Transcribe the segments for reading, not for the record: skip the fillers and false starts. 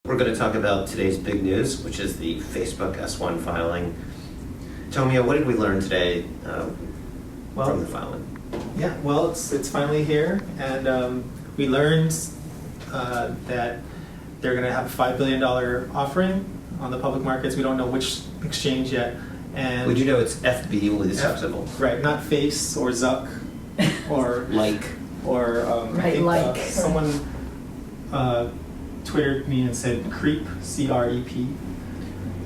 We're going to talk about today's big news, which is the Facebook S1 filing. Tomio, what did we learn today from the filing? Yeah, well, it's finally here, and we learned that they're going to have a $5 billion offering on the public markets. We don't know which exchange yet. And Would you know it's FB with the symbol? Right, not Face or Zuck or like. Or I think someone Twittered me and said creep, C-R-E-P.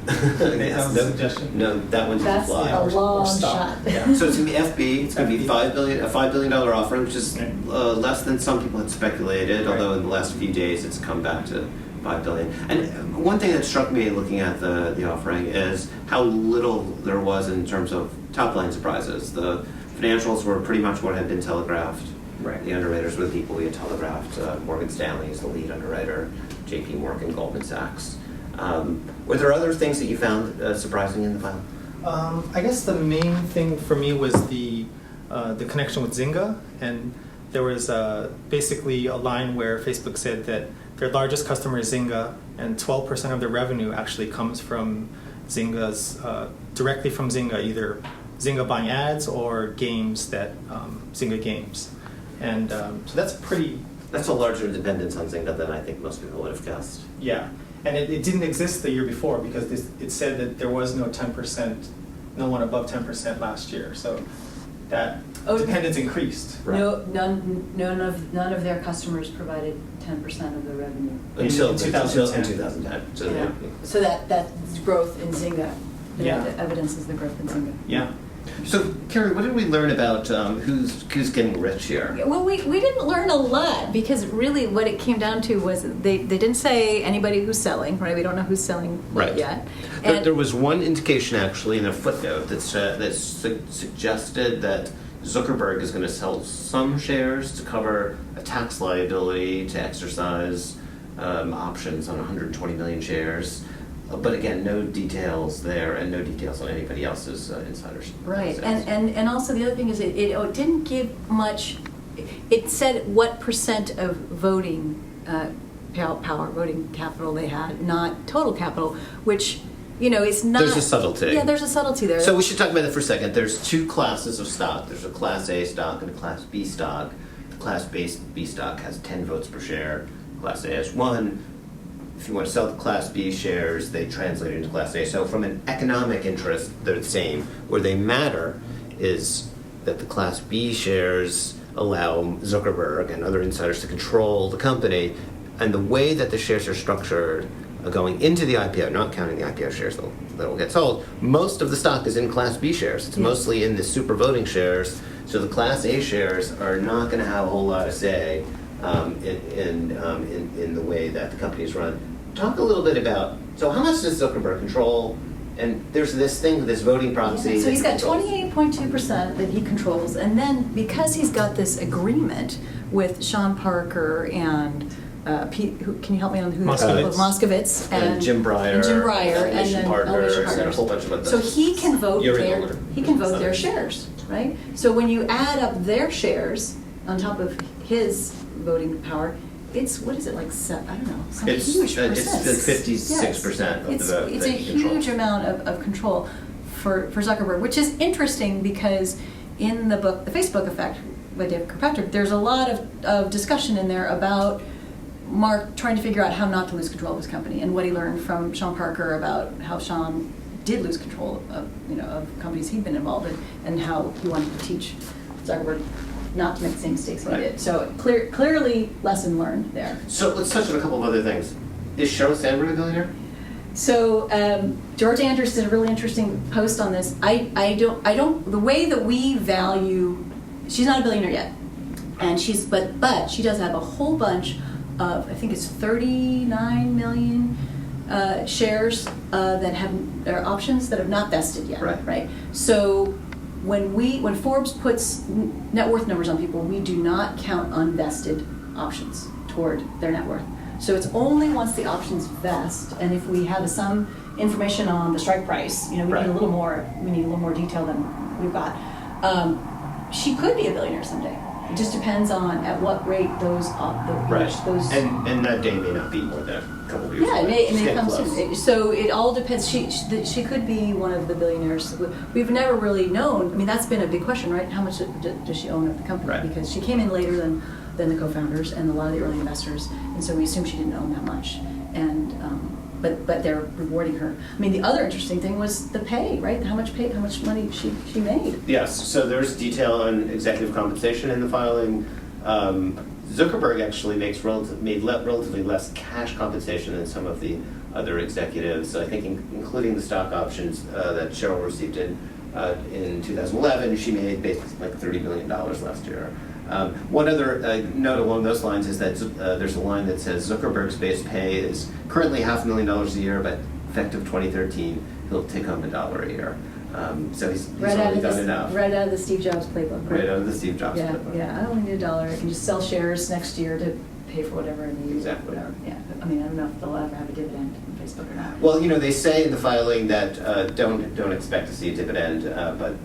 That was a suggestion. No, that one didn't fly. That's a long shot. Yeah. So it's going to be FB. It's going to be a $5 billion offering, which is less than some people had speculated, although in the last few days it's come back to $5 billion. And one thing that struck me looking at the offering is how little there was in terms of top-line surprises. The financials were pretty much what had been telegraphed. Right. The underwriters were the people we had telegraphed. Morgan Stanley is the lead underwriter, JP Morgan, Goldman Sachs. Were there other things that you found surprising in the file? I guess the main thing for me was the connection with Zynga, and there was basically a line where Facebook said that their largest customer is Zynga, and 12% of their revenue actually comes from Zynga's directly from Zynga, either Zynga buying ads or games that Zynga games, and so that's pretty. That's a larger dependence on Zynga than I think most people would have guessed. Yeah. And it didn't exist the year before because it said that there was no 10%, no one above 10% last year. So that dependence increased. Right. No, none of their customers provided 10% of the revenue Until 2010. So, yeah. So that's growth in Zynga. The evidence is the growth in Zynga. Yeah. So, Carrie, what did we learn about who's getting rich here? Well, we didn't learn a lot because really what it came down to was they didn't say anybody who's selling, right? We don't know who's selling yet. There was one indication actually in a footnote that suggested that Zuckerberg is going to sell some shares to cover a tax liability to exercise options on 120 million shares. But again, no details there, and no details on anybody else's insiders. Right, and also the other thing is it didn't give much. It said what percent of voting power, voting capital they had, not total capital, which is not. There's a subtlety. Yeah, there's a subtlety there. So we should talk about that for a second. There's two classes of stock. There's a Class A stock and a Class B stock. The Class B stock has 10 votes per share. Class A has 1. If you want to sell the Class B shares, they translate into Class A. So from an economic interest, they're the same. Where they matter is that the Class B shares allow Zuckerberg and other insiders to control the company. And the way that the shares are structured going into the IPO, not counting the IPO shares that will get sold, most of the stock is in Class B shares. It's mostly in the super voting shares. So the Class A shares are not going to have a whole lot of say in the way that the company is run. Talk a little bit about, so how much does Zuckerberg control? And there's this thing, this voting proxy. So he's got 28.2% that he controls, and then because he's got this agreement with Sean Parker and Pete, can you help me on who? Moskovitz and Jim Breyer, and then Partners, and a whole bunch of other. So he can vote their shares, right? So when you add up their shares on top of his voting power, it's, what is it, like, I don't know, some huge percent. It's 56% of the vote. It's a huge amount of control for Zuckerberg, which is interesting because in the book, The Facebook Effect by David Kirkpatrick, there's a lot of discussion in there about Mark trying to figure out how not to lose control of his company and what he learned from Sean Parker about how Sean did lose control of companies he'd been involved in and how he wanted to teach Zuckerberg not to make the same mistakes he did. So clearly lesson learned there. So let's touch on a couple of other things. Is Sheryl Sandberg a billionaire? So George Andrews did a really interesting post on this. I don't the way that we value, she's not a billionaire yet, and but she does have a whole bunch of, I think it's 39 million shares that are options that have not vested yet. Right. So when Forbes puts net worth numbers on people, we do not count unvested options toward their net worth. So it's only once the options vest, and if we have some information on the strike price, we need a little more detail than we've got. She could be a billionaire someday. It just depends on at what rate those and that day may not be more than a couple of years. Yeah, it may getting come close. soon. So it all depends. She could be one of the billionaires. We've never really known. I mean, that's been a big question, right? How much does she own of the company? Right. Because she came in later than the co-founders and a lot of the early investors, and so we assume she didn't own that much. And but they're rewarding her. I mean, the other interesting thing was the pay, right? How much money she made. Yes, so there's detail on executive compensation in the filing. Zuckerberg actually made relatively less cash compensation than some of the other executives. I think including the stock options that Sheryl received in 2011, she made basically like $30 million last year. One other note along those lines is that there's a line that says Zuckerberg's base pay is currently $500,000 a year, but effective 2013, he'll take home $1 a year. So he's already done enough. Right out of the Steve Jobs playbook. Right out of the Steve Jobs playbook. Yeah, I only need $1. I can just sell shares next year to pay for whatever I need. Exactly. Whatever. Yeah. I mean, I don't know if they'll ever have a dividend from Facebook or not. Well, they say in the filing that don't expect to see a dividend, but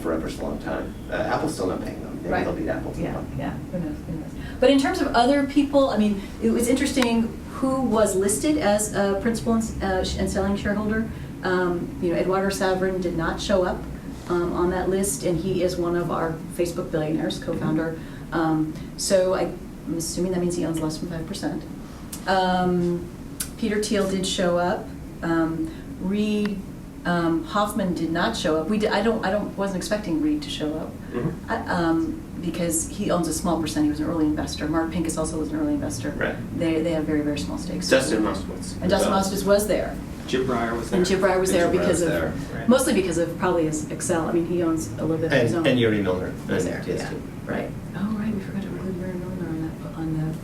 forever's a long time. Apple's still not paying them. Maybe Right. they'll beat Apple. Yeah. Who knows? But in terms of other people, I mean, it was interesting who was listed as a principal and selling shareholder. Eduardo Saverin did not show up on that list, and he is one of our Facebook billionaires, co-founder. So I'm assuming that means he owns less than 5%. Peter Thiel did show up. Reed Hoffman did not show up. Wasn't expecting Reed to show up because he owns a small percent. He was an early investor. Mark Pincus also was an early investor. Right. They have very, very small stakes. Dustin Moskowitz. And Dustin Moskowitz was there. Jim Breyer was there. And Jim Breyer was there Right. mostly because of probably his Excel. I mean, he owns a little bit of his own. And Yuri Milner. was there. Yes, Yeah. too. Right. Oh, right. We forgot to include Yuri Milner on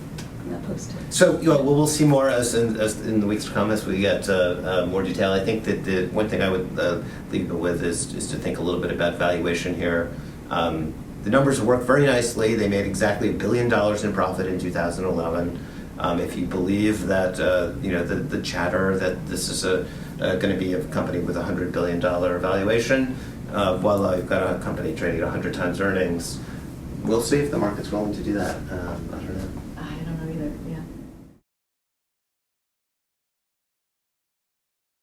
that post. So we'll see more as in the weeks to come as we get more detail. I think that the one thing I would leave you with is to think a little bit about valuation here. The numbers work very nicely. They made exactly $1 billion in profit in 2011. If you believe that the chatter that this is going to be a company with a $100 billion valuation, voila, you've got a company trading at 100 times earnings. We'll see if the market's willing to do that. I don't know.